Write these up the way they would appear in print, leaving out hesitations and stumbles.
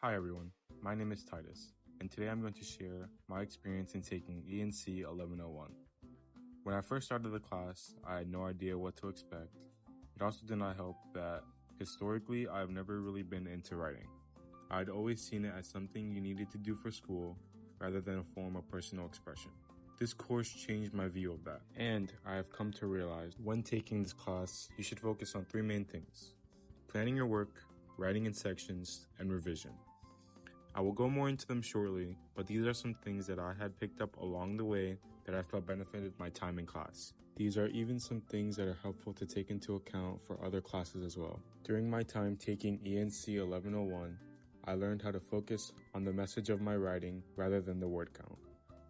Hi everyone, my name is Titus, and today I'm going to share my experience in taking ENC 1101. When I first started the class, I had no idea what to expect. It also did not help that, historically, I've never really been into writing. I'd always seen it as something you needed to do for school, rather than a form of personal expression. This course changed my view of that, and I have come to realize when taking this class, you should focus on three main things: planning your work, writing in sections, and revision. I will go more into them shortly, but these are some things that I had picked up along the way that I felt benefited my time in class. These are even some things that are helpful to take into account for other classes as well. During my time taking ENC 1101, I learned how to focus on the message of my writing rather than the word count,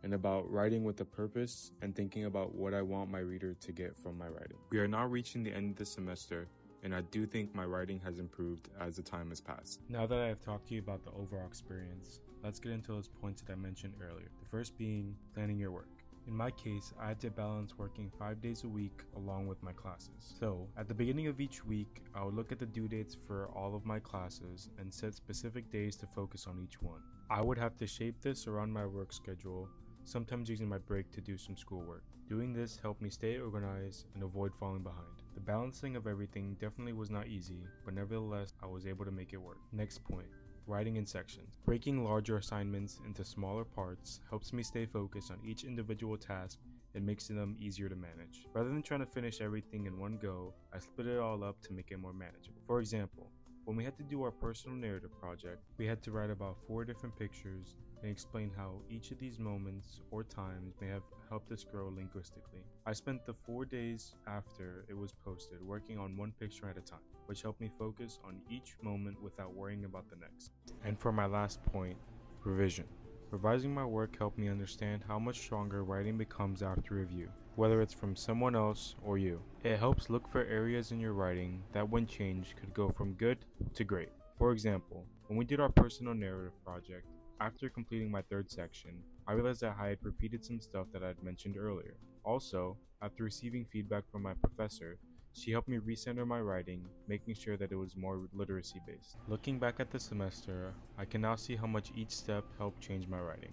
and about writing with a purpose and thinking about what I want my reader to get from my writing. We are now reaching the end of the semester, and I do think my writing has improved as the time has passed. Now that I have talked to you about the overall experience, let's get into those points that I mentioned earlier. The first being planning your work. In my case, I had to balance working 5 days a week along with my classes. So, at the beginning of each week, I would look at the due dates for all of my classes and set specific days to focus on each one. I would have to shape this around my work schedule, sometimes using my break to do some schoolwork. Doing this helped me stay organized and avoid falling behind. The balancing of everything definitely was not easy, but nevertheless, I was able to make it work. Next point, writing in sections. Breaking larger assignments into smaller parts helps me stay focused on each individual task and makes them easier to manage. Rather than trying to finish everything in one go, I split it all up to make it more manageable. For example, when we had to do our personal narrative project, we had to write about 4 different pictures and explain how each of these moments or times may have helped us grow linguistically. I spent the 4 days after it was posted working on one picture at a time, which helped me focus on each moment without worrying about the next. And for my last point, revision. Revising my work helped me understand how much stronger writing becomes after review, whether it's from someone else or you. It helps look for areas in your writing that when changed could go from good to great. For example, when we did our personal narrative project, after completing my 3rd section, I realized that I had repeated some stuff that I had mentioned earlier. Also, after receiving feedback from my professor, she helped me recenter my writing, making sure that it was more literacy based. Looking back at the semester, I can now see how much each step helped change my writing.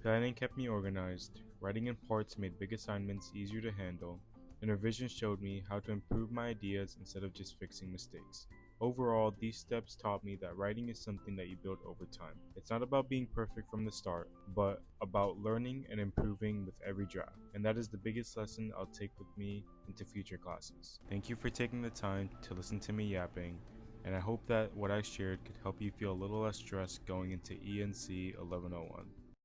Planning kept me organized, writing in parts made big assignments easier to handle, and revision showed me how to improve my ideas instead of just fixing mistakes. Overall, these steps taught me that writing is something that you build over time. It's not about being perfect from the start, but about learning and improving with every draft. And that is the biggest lesson I'll take with me into future classes. Thank you for taking the time to listen to me yapping, and I hope that what I shared could help you feel a little less stressed going into ENC 1101.